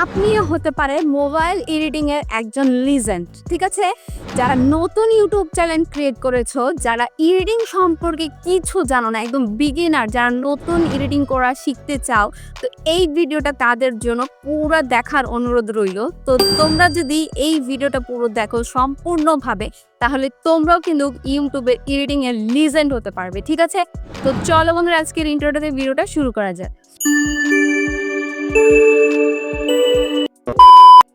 আপনিও হতে পারে মোবাইল এডিটিং এর একজন লিজেন্ড, ঠিক আছে? যারা নতুন ইউটিউব চ্যানেল ক্রিয়েট করেছো, যারা এডিটিং সম্পর্কে কিছু জানো না, একদম বিগিনার, যারা নতুন এডিটিং করা শিখতে চাও, তো এই ভিডিওটা তাদের জন্য পুরো দেখার অনুরোধ রইল। তো তোমরা যদি এই ভিডিওটা পুরো দেখো সম্পূর্ণভাবে, তাহলে তোমরাও কিন্তু ইউটিউবে এডিটিং এর লিজেন্ড হতে পারবে, ঠিক আছে? তো চলো বন্ধুরা, আজকের ইন্ট্রোডাতে ভিডিওটা শুরু করা যাক।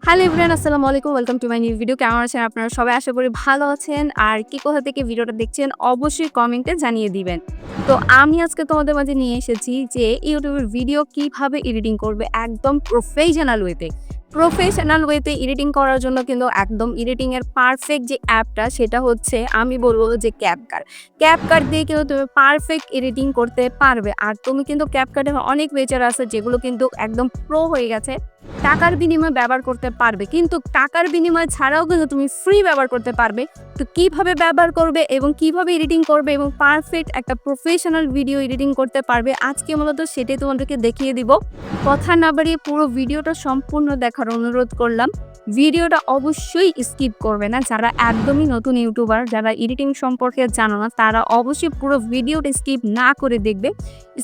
হ্যালো এভরিওয়ান, আসসালামু আলাইকুম, welcome to my new video. কেমন আছেন আপনারা সবাই? আশা করি ভালো আছেন। আর কি কোথা থেকে ভিডিওটা দেখছেন অবশ্যই কমেন্টে জানিয়ে দিবেন। তো আমি আজকে তোমাদের মাঝে নিয়ে এসেছি যে ইউটিউবের ভিডিও কিভাবে এডিটিং করবে একদম প্রফেশনাল ওয়েতে এডিটিং করার জন্য কিন্তু একদম এডিটিং এর পারফেক্ট যে অ্যাপটা সেটা হচ্ছে, আমি বলবো যে ক্যাপকাট দিয়ে কিন্তু তুমি পারফেক্ট এডিটিং করতে পারবে। আর তুমি কিন্তু ক্যাপকাটে অনেক ফিচার আছে যেগুলো কিন্তু একদম প্রো হয়ে গেছে, টাকার বিনিময়ে ব্যবহার করতে পারবে, কিন্তু টাকার বিনিময় ছাড়াও কিন্তু তুমি ফ্রি ব্যবহার করতে পারবে। তো কিভাবে ব্যবহার করবে এবং কিভাবে এডিটিং করবে এবং পারফেক্ট একটা প্রফেশনাল ভিডিও এডিটিং করতে পারবে, আজকে মূলত সেটাই তোমাদেরকে দেখিয়ে দিব। কথা না বাড়িয়ে পুরো ভিডিওটা সম্পূর্ণ দেখার অনুরোধ করলাম। ভিডিওটা অবশ্যই স্কিপ করবে না। যারা একদমই নতুন ইউটিউবার, যারা এডিটিং সম্পর্কে জানো না, তারা অবশ্যই পুরো ভিডিওটা স্কিপ না করে দেখবে।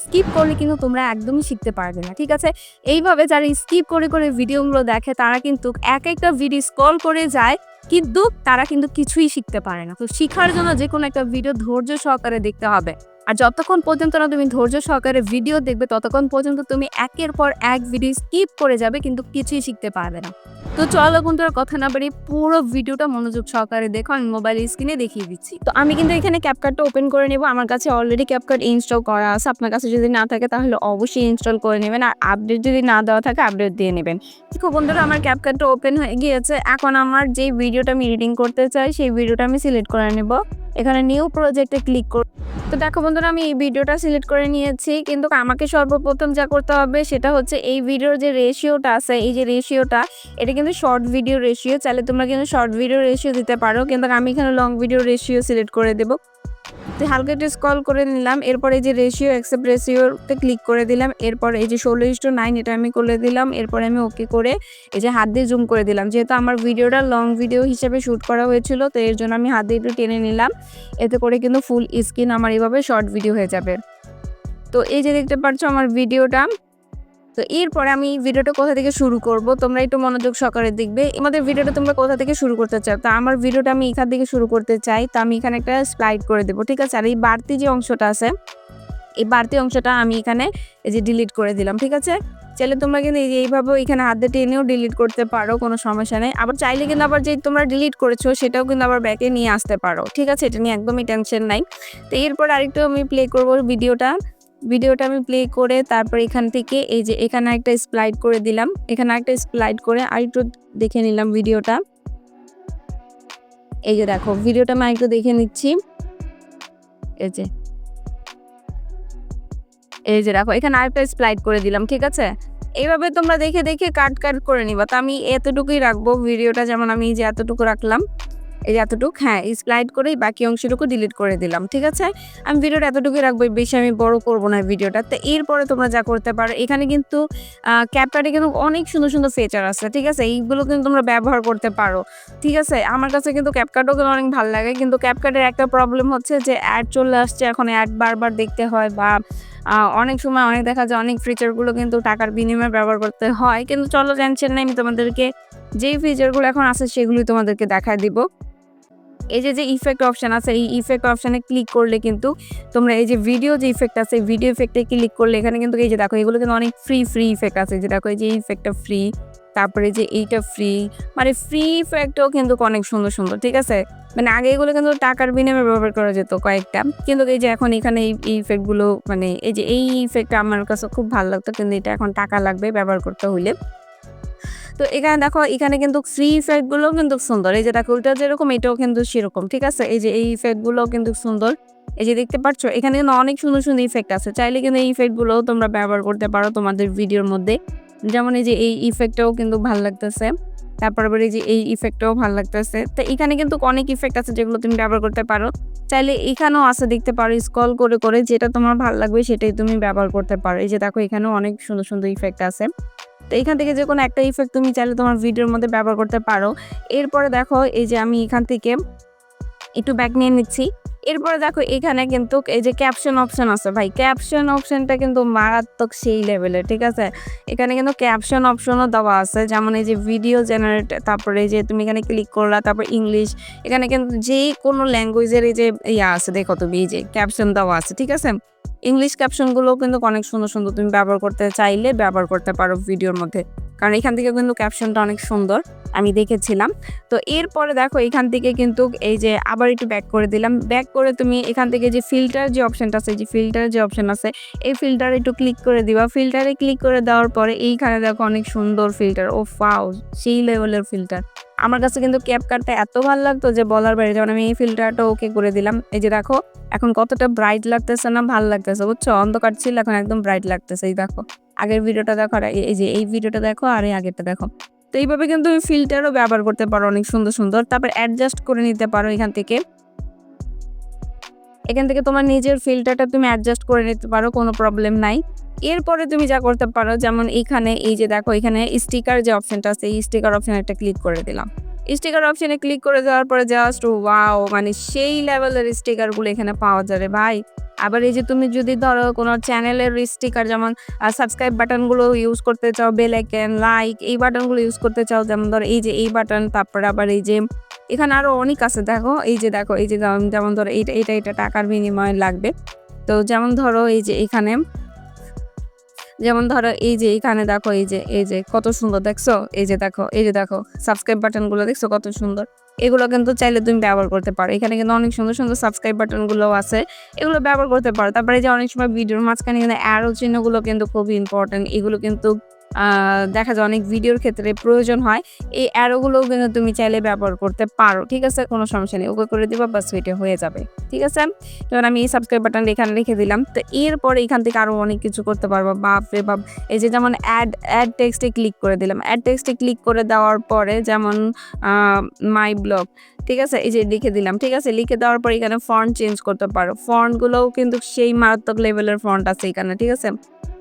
স্কিপ করলে কিন্তু তোমরা একদমই শিখতে পারবে না, ঠিক আছে? এইভাবে যারা স্কিপ করে করে ভিডিওগুলো দেখে, তারা কিন্তু একটা ভিডিও স্ক্রল করে যায়, কিন্তু তারা কিন্তু কিছুই শিখতে পারে না। তো শেখার জন্য যে কোনো একটা ভিডিও ধৈর্য সহকারে দেখতে হবে। আর যতক্ষণ পর্যন্ত না তুমি ধৈর্য সহকারে ভিডিও দেখবে, ততক্ষণ পর্যন্ত তুমি একের পর এক ভিডিও স্কিপ করে যাবে, কিন্তু কিছুই শিখতে পারবে না। তো চলো বন্ধুরা, কথা না বাড়িয়ে পুরো ভিডিওটা মনোযোগ সহকারে দেখো। আমি মোবাইল স্ক্রিনে দেখিয়ে দিচ্ছি। তো আমি কিন্তু এখানে ক্যাপকাটটা ওপেন করে নেব। আমার কাছে অলরেডি ক্যাপকাট ইনস্টল করা আছে। আপনার কাছে যদি না থাকে তাহলে অবশ্যই ইনস্টল করে নেবেন, আর আপডেট যদি না দেওয়া থাকে আপডেট দিয়ে নেবেন। দেখো বন্ধুরা, আমার ক্যাপকাটটা ওপেন হয়ে গিয়েছে। এখন আমার যে ভিডিওটা আমি এডিটিং করতে চাই সেই ভিডিওটা আমি সিলেক্ট করে নেব। এখানে নিউ প্রজেক্টে ক্লিক করব। তো দেখো বন্ধুরা, আমি এই ভিডিওটা সিলেক্ট করে নিয়েছি, কিন্তু আমাকে সর্বপ্রথম যা করতে হবে সেটা হচ্ছে এই ভিডিওর যে রেশিওটা আছে, এই যে রেশিওটা, এটা কিন্তু শর্ট ভিডিও রেশিও। চাইলে তোমরা কিন্তু শর্ট ভিডিও রেশিও দিতে পারো, কিন্তু আমি এখানে লং ভিডিও রেশিও সিলেক্ট করে দেবো। তো হালকা একটু স্ক্রল করে নিলাম। এরপর এই যে রেশিও, অ্যাকসেপ্ট রেশিওতে ক্লিক করে দিলাম। এরপর এই যে 16:9 এটা আমি করে দিলাম। এরপর আমি ওকে করে এই যে হাত দিয়ে জুম করে দিলাম। যেহেতু আমার ভিডিওটা লং ভিডিও হিসেবে শ্যুট করা হয়েছিল, তো এর জন্য আমি হাত দিয়ে একটু টেনে নিলাম। এতে করে কিন্তু ফুল স্ক্রিন আমার এইভাবে শর্ট ভিডিও হয়ে যাবে। তো এই যে দেখতে পাচ্ছ আমার ভিডিওটা। তো এরপরে আমি ভিডিওটা কোথা থেকে শুরু করব, তোমরা একটু মনোযোগ সহকারে দেখবে। আমাদের ভিডিওটা তোমরা কোথা থেকে শুরু করতে চাও? তো আমার ভিডিওটা আমি এখান থেকে শুরু করতে চাই। তো আমি এখানে একটা স্লাইড করে দেবো, ঠিক আছে? আর এই বাড়তি যে অংশটা আছে, এই বাড়তি অংশটা আমি এখানে এই যে ডিলিট করে দিলাম, ঠিক আছে? চাইলে তোমরা কিন্তু এইভাবে এখানে হাত দিয়ে টেনেও ডিলিট করতে পারো, কোনো সমস্যা নেই। আবার চাইলে কিন্তু আবার যে তোমরা ডিলিট করেছো সেটাও কিন্তু আবার ব্যাকে নিয়ে আসতে পারো, ঠিক আছে? এটা নিয়ে একদমই টেনশন নাই। তো এরপর আরেকটু আমি প্লে করবো ভিডিওটা আমি প্লে করে তারপর এখান থেকে এই যে এখানে একটা স্লাইড করে দিলাম। এখানে একটা স্লাইড করে আরেকটু দেখে নিলাম ভিডিওটা। এই যে দেখো ভিডিওটা আমি আরেকটু দেখে নিচ্ছি। এই যে দেখো এখানে আরেকটা স্লাইড করে দিলাম, ঠিক আছে? এইভাবে তোমরা দেখে দেখে কাট করে নিবা। তো আমি এতটুকুই রাখবো ভিডিওটা, যেমন আমি যে এতটুকু রাখলাম, এই যে এতটুকু, হ্যাঁ, স্লাইড করে বাকি অংশটুকু ডিলিট করে দিলাম, ঠিক আছে? আমি ভিডিওটা এতটুকুই রাখবো, বেশি আমি বড় করবো না ভিডিওটা। তো এরপরে তোমরা যা করতে পারো, এখানে কিন্তু ক্যাপকাটে কিন্তু অনেক সুন্দর সুন্দর ফিচার আছে, ঠিক আছে? এইগুলো কিন্তু তোমরা ব্যবহার করতে পারো, ঠিক আছে? আমার কাছে কিন্তু ক্যাপকাটও কিন্তু অনেক ভালো লাগে, কিন্তু ক্যাপকাটের একটা প্রবলেম হচ্ছে যে অ্যাড চলে আসছে, এখন অ্যাড বারবার দেখতে হয়, বা অনেক সময় অনেক দেখা যায় অনেক ফিচারগুলো কিন্তু টাকার বিনিময়ে ব্যবহার করতে হয়। কিন্তু চলো, টেনশন নেই, আমি তোমাদেরকে যেই ফিচারগুলো এখন আছে সেগুলি তোমাদেরকে দেখায় দিব। এই যে ইফেক্ট অপশন আছে, এই ইফেক্ট অপশানে ক্লিক করলে কিন্তু তোমরা এই যে ভিডিও যে ইফেক্ট আছে, ভিডিও ইফেক্টে ক্লিক করলে এখানে কিন্তু এই যে দেখো এগুলো কিন্তু অনেক ফ্রি ইফেক্ট আছে। যে দেখো এই যে ইফেক্টটা ফ্রি, তারপরে যে এইটা ফ্রি, মানে ফ্রি ইফেক্টও কিন্তু অনেক সুন্দর সুন্দর, ঠিক আছে? মানে আগে এগুলো কিন্তু টাকার বিনিময়ে ব্যবহার করা যেত কয়েকটা, কিন্তু এই যে এখন এখানে এই ইফেক্টগুলো, মানে এই যে এই ইফেক্টটা আমার কাছে খুব ভালো লাগতো, কিন্তু এটা এখন টাকা লাগবে ব্যবহার করতে হলে। তো এখানে দেখো এখানে কিন্তু ফ্রি ইফেক্টগুলোও কিন্তু সুন্দর। এই যে দেখো ওইটা যেরকম এটাও কিন্তু সেরকম, ঠিক আছে? এই যে এই ইফেক্টগুলোও কিন্তু সুন্দর। এই যে দেখতে পাচ্ছ এখানে কিন্তু অনেক সুন্দর সুন্দর ইফেক্ট আছে। চাইলে কিন্তু এই ইফেক্টগুলোও তোমরা ব্যবহার করতে পারো তোমাদের ভিডিওর মধ্যে। যেমন এই যে এই ইফেক্টটাও কিন্তু ভালো লাগতেছে, তারপর আবার এই যে এই ইফেক্টটাও ভালো লাগতেছে। তো এখানে কিন্তু অনেক ইফেক্ট আছে যেগুলো তুমি ব্যবহার করতে পারো। চাইলে এখানেও আছে, দেখতে পারো, স্ক্রল করে করে যেটা তোমার ভালো লাগবে সেটাই তুমি ব্যবহার করতে পারো। এই যে দেখো এখানেও অনেক সুন্দর সুন্দর ইফেক্ট আছে। তো এখান থেকে যে কোনো একটা ইফেক্ট তুমি চাইলে তোমার ভিডিওর মধ্যে ব্যবহার করতে পারো। এরপরে দেখো এই যে আমি এখান থেকে একটু ব্যাক নিয়ে নিচ্ছি। এরপরে দেখো এখানে কিন্তু এই যে ক্যাপশন অপশন আছে ভাই, ক্যাপশন অপশনটা কিন্তু মারাত্মক সেই লেভেলের, ঠিক আছে? এখানে কিন্তু ক্যাপশন অপশনও দেওয়া আছে, যেমন এই যে ভিডিও জেনারেট, তারপরে এই যে তুমি এখানে ক্লিক করলা, তারপর ইংলিশ, এখানে কিন্তু যে কোনো ল্যাঙ্গুয়েজের এই যে আছে দেখো তুমি এই যে ক্যাপশন দেওয়া আছে, ঠিক আছে? ইংলিশ ক্যাপশনগুলোও কিন্তু অনেক সুন্দর সুন্দর, তুমি ব্যবহার করতে চাইলে ব্যবহার করতে পারো ভিডিওর মধ্যে, কারণ এখান থেকে কিন্তু ক্যাপশনটা অনেক সুন্দর, আমি দেখেছিলাম। তো এরপরে দেখো এখান থেকে কিন্তু এই যে আবার একটু ব্যাক করে দিলাম, ব্যাক করে তুমি এখান থেকে যে ফিল্টার যে অপশনটা আছে, যে ফিল্টার যে অপশন আছে, এই ফিল্টারে একটু ক্লিক করে দিবা। ফিল্টারে ক্লিক করে দেওয়ার পরে এইখানে দেখো অনেক সুন্দর ফিল্টার, ও ওয়াও, সেই লেভেলের ফিল্টার। আমার কাছে কিন্তু ক্যাপকাটটা এত ভালো লাগতো যে বলার বাইরে, যেমন আমি এই ফিল্টারটা ওকে করে দিলাম। এই যে দেখো এখন কতটা ব্রাইট লাগতেছে না, ভালো লাগতেছে, বুঝছো? অন্ধকার ছিল, এখন একদম ব্রাইট লাগতেছে। এই দেখো আগের ভিডিওটা দেখো, আর এই যে এই ভিডিওটা দেখো, আর এই আগেরটা দেখো। তো এইভাবে কিন্তু তুমি ফিল্টারও ব্যবহার করতে পারো অনেক সুন্দর সুন্দর। তারপর অ্যাডজাস্ট করে নিতে পারো এখান থেকে তোমার নিজের ফিল্টারটা তুমি অ্যাডজাস্ট করে নিতে পারো, কোনো প্রবলেম নাই। এরপরে তুমি যা করতে পারো, যেমন এইখানে এই যে দেখো এখানে স্টিকার যে অপশনটা আছে, এই স্টিকার অপশনে একটা ক্লিক করে দিলাম। স্টিকার অপশনে ক্লিক করে দেওয়ার পরে জাস্ট ওয়াও, মানে সেই লেভেলের স্টিকারগুলো এখানে পাওয়া যাবে ভাই। আবার এই যে তুমি যদি ধরো কোনো চ্যানেলের স্টিকার, যেমন সাবস্ক্রাইব বাটনগুলো ইউজ করতে চাও, বেল আইকন, লাইক, এই বাটনগুলো ইউজ করতে চাও, যেমন ধরো এই যে এই বাটন, তারপরে আবার এই যে এখানে আরো অনেক আছে, দেখো এই যে দেখো এই যে যেমন ধরো এটা টাকার বিনিময়ে লাগবে। তো যেমন ধরো এই যে এখানে, যেমন ধরো এই যে এখানে দেখো এই যে কত সুন্দর, দেখছো? এই যে দেখো সাবস্ক্রাইব বাটনগুলো দেখছো কত সুন্দর। এগুলো কিন্তু চাইলে তুমি ব্যবহার করতে পারো, এখানে কিন্তু অনেক সুন্দর সুন্দর সাবস্ক্রাইব বাটনগুলো আছে, এগুলো ব্যবহার করতে পারো। তারপরে যে অনেক সময় ভিডিওর মাঝখানে কিন্তু অ্যারো চিহ্নগুলো কিন্তু খুবই ইম্পর্টেন্ট, এগুলো কিন্তু দেখা যায় অনেক ভিডিওর ক্ষেত্রে প্রয়োজন হয়। এই অ্যারোগুলোও কিন্তু তুমি চাইলে ব্যবহার করতে পারো, ঠিক আছে? কোনো সমস্যা নেই, ওকে করে দিবা, বাস এটা হয়ে যাবে, ঠিক আছে? যেমন আমি এই সাবস্ক্রাইব বাটনটা এখানে রেখে দিলাম। তো এরপরে এখান থেকে আরও অনেক কিছু করতে পারবো, বাপরে বাপ। এই যে যেমন অ্যাড টেক্সটে ক্লিক করে দিলাম, অ্যাড টেক্সটে ক্লিক করে দেওয়ার পরে যেমন মাই ব্লগ, ঠিক আছে, এই যে লিখে দিলাম, ঠিক আছে? লিখে দেওয়ার পর এখানে ফন্ট চেঞ্জ করতে পারো, ফন্টগুলোও কিন্তু সেই মারাত্মক লেভেলের ফন্ট আছে এখানে, ঠিক আছে?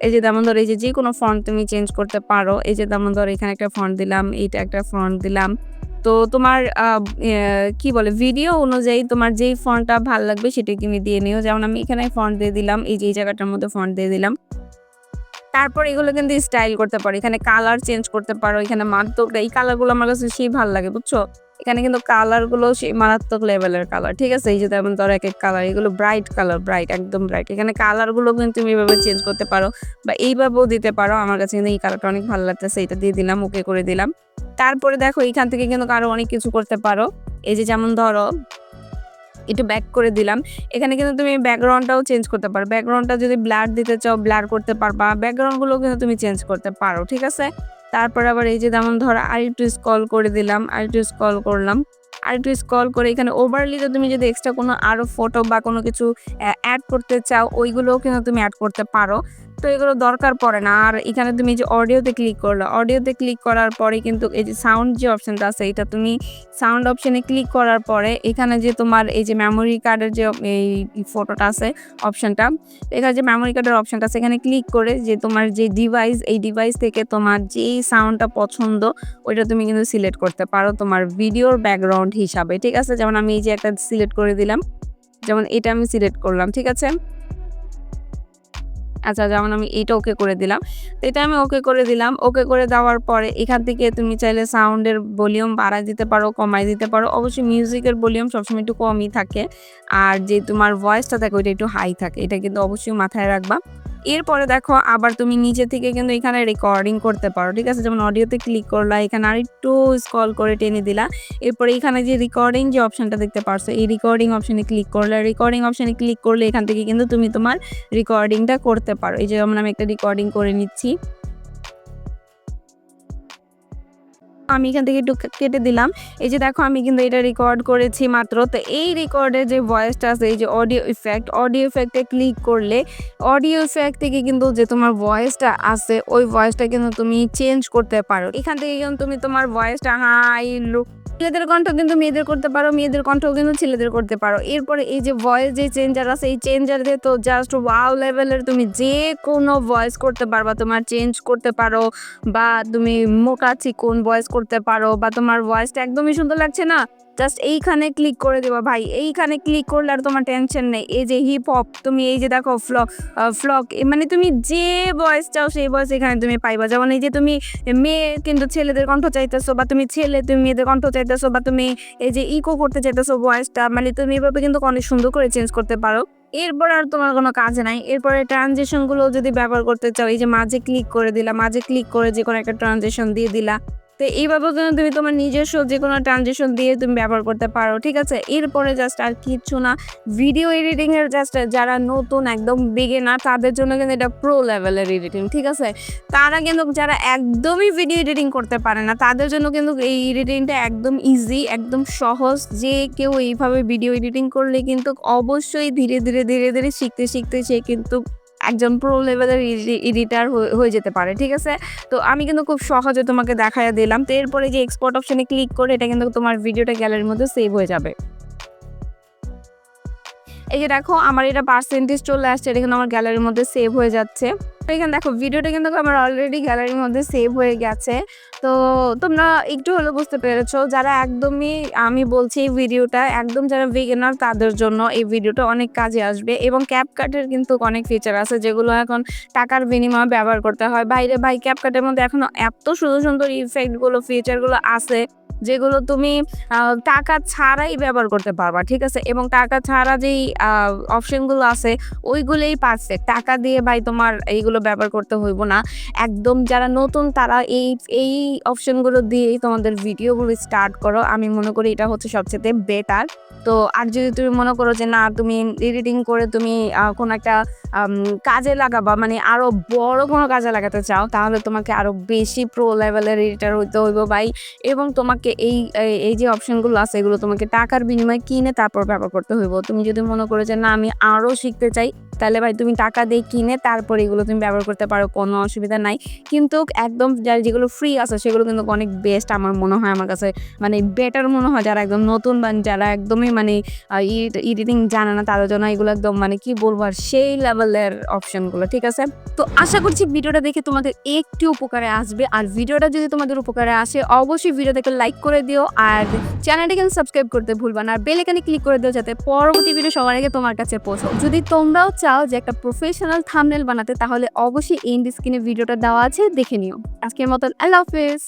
এই যে যেমন ধরো এই যে কোনো ফন্ট তুমি চেঞ্জ করতে পারো। এই যে যেমন ধরো এখানে একটা ফন্ট দিলাম, এইটা একটা ফন্ট দিলাম। তো তোমার কি বলে ভিডিও অনুযায়ী তোমার যেই ফন্টটা ভালো লাগবে সেটা তুমি দিয়ে নিও। যেমন আমি এখানে ফন্ট দিয়ে দিলাম, এই যে এই জায়গাটার মধ্যে ফন্ট দিয়ে দিলাম। তারপর এগুলো কিন্তু স্টাইল করতে পারো, এখানে কালার চেঞ্জ করতে পারো, এখানে মারাত্মক, এই কালারগুলো আমার কাছে সেই ভালো লাগে, বুঝছো? এখানে কিন্তু কালারগুলো সেই মারাত্মক লেভেলের কালার, ঠিক আছে? এই যে যেমন ধরো এক এক কালার, এগুলো ব্রাইট কালার, ব্রাইট, একদম ব্রাইট। এখানে কালারগুলো কিন্তু তুমি এভাবে চেঞ্জ করতে পারো বা এইভাবেও দিতে পারো। আমার কাছে কিন্তু এই কালারটা অনেক ভালো লাগতেছে, এটা দিয়ে দিলাম, ওকে করে দিলাম। তারপরে দেখো এখান থেকে কিন্তু আরো অনেক কিছু করতে পারো। এই যে যেমন ধরো একটু ব্যাক করে দিলাম, এখানে কিন্তু তুমি ব্যাকগ্রাউন্ডটাও চেঞ্জ করতে পারো, ব্যাকগ্রাউন্ডটা যদি ব্লার দিতে চাও ব্লার করতে পারবা, ব্যাকগ্রাউন্ডগুলো কিন্তু তুমি চেঞ্জ করতে পারো, ঠিক আছে? তারপর আবার এই যে যেমন ধরো আরেকটু স্ক্রল করে দিলাম, আরেকটু স্ক্রল করলাম, আরেকটু স্ক্রল করে এখানে ওভারলিতে তুমি যদি এক্সট্রা কোনো আরও ফটো বা কোনো কিছু অ্যাড করতে চাও, ওইগুলোও কিন্তু তুমি অ্যাড করতে পারো। তো এগুলো দরকার পড়ে না। আর এখানে তুমি যে অডিওতে ক্লিক করলো, অডিওতে ক্লিক করার পরে কিন্তু এই যে সাউন্ড যে অপশনটা আছে, এটা তুমি সাউন্ড অপশনে ক্লিক করার পরে এখানে যে তোমার এই যে মেমোরি কার্ডের যে এই ফটোটা আছে অপশনটা, এখানে যে মেমোরি কার্ডের অপশনটা আছে, এখানে ক্লিক করে যে তোমার যে ডিভাইস, এই ডিভাইস থেকে তোমার যেই সাউন্ডটা পছন্দ ওইটা তুমি কিন্তু সিলেক্ট করতে পারো তোমার ভিডিওর ব্যাকগ্রাউন্ড হিসাবে, ঠিক আছে? যেমন আমি এই যে একটা সিলেক্ট করে দিলাম, যেমন এটা আমি সিলেক্ট করলাম, ঠিক আছে? আচ্ছা, যেমন আমি এইটা ওকে করে দিলাম। তো এটা আমি ওকে করে দিলাম, ওকে করে দেওয়ার পরে এখান থেকে তুমি চাইলে সাউন্ডের ভলিউম বাড়ায় দিতে পারো, কমায় দিতে পারো। অবশ্যই মিউজিকের ভলিউম সবসময় একটু কমই থাকে, আর যে তোমার ভয়েসটা থাকে ওইটা একটু হাই থাকে, এটা কিন্তু অবশ্যই মাথায় রাখবা। এরপরে দেখো আবার তুমি নিজে থেকে কিন্তু এখানে রেকর্ডিং করতে পারো, ঠিক আছে? যেমন অডিওতে ক্লিক করলা, এখানে আরেকটু স্ক্রল করে টেনে দিলা, এরপরে এখানে যে রেকর্ডিং যে অপশনটা দেখতে পারছো, এই রেকর্ডিং অপশনে ক্লিক করলে, রেকর্ডিং অপশনে ক্লিক করলে এখান থেকে কিন্তু তুমি তোমার রেকর্ডিংটা করতে পারো। এই যে যেমন আমি একটা রেকর্ডিং করে নিচ্ছি, আমি এখান থেকে একটু কেটে দিলাম। এই যে দেখো আমি কিন্তু এটা রেকর্ড করেছি মাত্র। তো এই রেকর্ডের যে ভয়েসটা আছে, এই যে অডিও ইফেক্টে ক্লিক করলে অডিও ইফেক্ট থেকে কিন্তু যে তোমার ভয়েসটা আছে ওই ভয়েসটা কিন্তু তুমি চেঞ্জ করতে পারো। এখান থেকে কিন্তু তুমি তোমার ভয়েসটা হাই, লো, ছেলেদের কণ্ঠ কিন্তু মেয়েদের করতে পারো, মেয়েদের কণ্ঠও কিন্তু ছেলেদের করতে পারো। এরপরে এই যে ভয়েস যে চেঞ্জার আছে, এই চেঞ্জার দিয়ে তো জাস্ট ওয়াও লেভেলের তুমি যে কোনো ভয়েস করতে পারবা। তোমার চেঞ্জ করতে পারো বা তুমি মোকা চিকন ভয়েস করতে পারো, বা তোমার ভয়েসটা একদমই সুন্দর লাগছে না, জাস্ট এইখানে ক্লিক করে দেবা ভাই। এইখানে ক্লিক করলে আর তোমার টেনশন নেই। এই যে হিপ হপ, তুমি এই যে দেখো ফ্লক, মানে তুমি যে ভয়েস চাও সেই ভয়েস এখানে তুমি পাইবা। যেমন এই যে তুমি মেয়ে কিন্তু ছেলেদের কণ্ঠ চাইতেছো, বা তুমি ছেলে তুমি মেয়েদের কণ্ঠ চাইতেছো, বা তুমি এই যে ইকো করতে চাইতেছো ভয়েসটা, মানে তুমি এভাবে কিন্তু অনেক সুন্দর করে চেঞ্জ করতে পারো। এরপর আর তোমার কোনো কাজ নাই। এরপরে ট্রানজিশন গুলো যদি ব্যবহার করতে চাও, এই যে মাঝে ক্লিক করে দিলা, মাঝে ক্লিক করে যে কোনো একটা ট্রানজিশন দিয়ে দিলা। তো এইভাবে কিন্তু তুমি তোমার নিজস্ব যে কোনো ট্রানজিশন দিয়ে তুমি ব্যবহার করতে পারো, ঠিক আছে। এরপরে জাস্ট আর কিচ্ছু না, ভিডিও এডিটিং এর জাস্ট যারা নতুন একদম বিগিনার তাদের জন্য কিন্তু এটা প্রো লেভেলের এডিটিং, ঠিক আছে। তারা কিন্তু যারা একদমই ভিডিও এডিটিং করতে পারে না তাদের জন্য কিন্তু এই এডিটিংটা একদম ইজি, একদম সহজ। যে কেউ এইভাবে ভিডিও এডিটিং করলে কিন্তু অবশ্যই ধীরে ধীরে ধীরে ধীরে শিখতে শিখতে সে কিন্তু একজন প্রো লেভেলের এডিটার হয়ে যেতে পারে, ঠিক আছে। তো আমি কিন্তু খুব সহজে তোমাকে দেখাইয়া দিলাম। তো এরপরে যে এক্সপোর্ট অপশনে ক্লিক করে এটা কিন্তু তোমার ভিডিওটা গ্যালারির মধ্যে সেভ হয়ে যাবে। এই যে দেখো আমার এটা পার্সেন্টেজ চলে আসছে, এটা কিন্তু আমার গ্যালারির মধ্যে সেভ হয়ে যাচ্ছে। এখানে দেখো ভিডিওটা কিন্তু আমার অলরেডি গ্যালারির মধ্যে সেভ হয়ে গেছে। তো তোমরা একটু হলেও বুঝতে পেরেছো, যারা একদমই, আমি বলছি এই ভিডিওটা একদম যারা বিগিনার তাদের জন্য এই ভিডিওটা অনেক কাজে আসবে। এবং ক্যাপকাটের কিন্তু অনেক ফিচার আছে যেগুলো এখন টাকার বিনিময়ে ব্যবহার করতে হয়। বাইরে ভাই ক্যাপকাটের মধ্যে এখন এত সুন্দর সুন্দর ইফেক্টগুলো ফিচারগুলো আছে যেগুলো তুমি টাকা ছাড়াই ব্যবহার করতে পারবা, ঠিক আছে। এবং টাকা ছাড়া যেই অপশনগুলো আছে ওইগুলোই পারফেক্ট। টাকা দিয়ে ভাই তোমার এইগুলো ব্যবহার করতে হইব না। একদম যারা নতুন তারা এই অপশনগুলো দিয়েই তোমাদের ভিডিওগুলো স্টার্ট করো। আমি মনে করি এটা হচ্ছে সবচেয়ে বেটার। তো আর যদি তুমি মনে করো যে না তুমি এডিটিং করে তুমি কোনো একটা কাজে লাগাবা, মানে আরো বড় কোনো কাজে লাগাতে চাও, তাহলে তোমাকে আরো বেশি প্রো লেভেলের এডিটার হইতে হইব ভাই। এবং তোমাকে এই যে অপশনগুলো আছে এগুলো তোমাকে টাকার বিনিময়ে কিনে তারপর ব্যবহার করতে হইব। তুমি যদি মনে করো যে না আমি আরো শিখতে চাই, তাহলে ভাই তুমি টাকা দিয়ে কিনে তারপর এগুলো তুমি ব্যবহার করতে পারো, কোনো অসুবিধা নাই। কিন্তু একদম যেগুলো ফ্রি আছে সেগুলো কিন্তু অনেক বেস্ট আমার মনে হয়, আমার কাছে মানে বেটার মনে হয়। যারা একদম নতুন বা যারা একদমই মানে এডিটিং জানে না তাদের জন্য এগুলো একদম মানে কি বলবো আর সেই লেভেলের অপশনগুলো, ঠিক আছে। তো আশা করছি ভিডিওটা দেখে তোমাদের একটু উপকারে আসবে। আর ভিডিওটা যদি তোমাদের উপকারে আসে অবশ্যই ভিডিওটাকে লাইক করে দিও, আর চ্যানেলটাকে সাবস্ক্রাইব করতে ভুলবা না, আর বেল আইকনে ক্লিক করে দিও যাতে পরবর্তী ভিডিও সবার আগে তোমার কাছে পৌঁছায়। যদি তোমরাও চাও যে একটা প্রফেশনাল থাম্বনেল বানাতে, তাহলে অবশ্যই এন্ড স্ক্রিনে ভিডিওটা দেওয়া আছে, দেখে নিও। আজকের মতন আল্লাহ হাফেজ।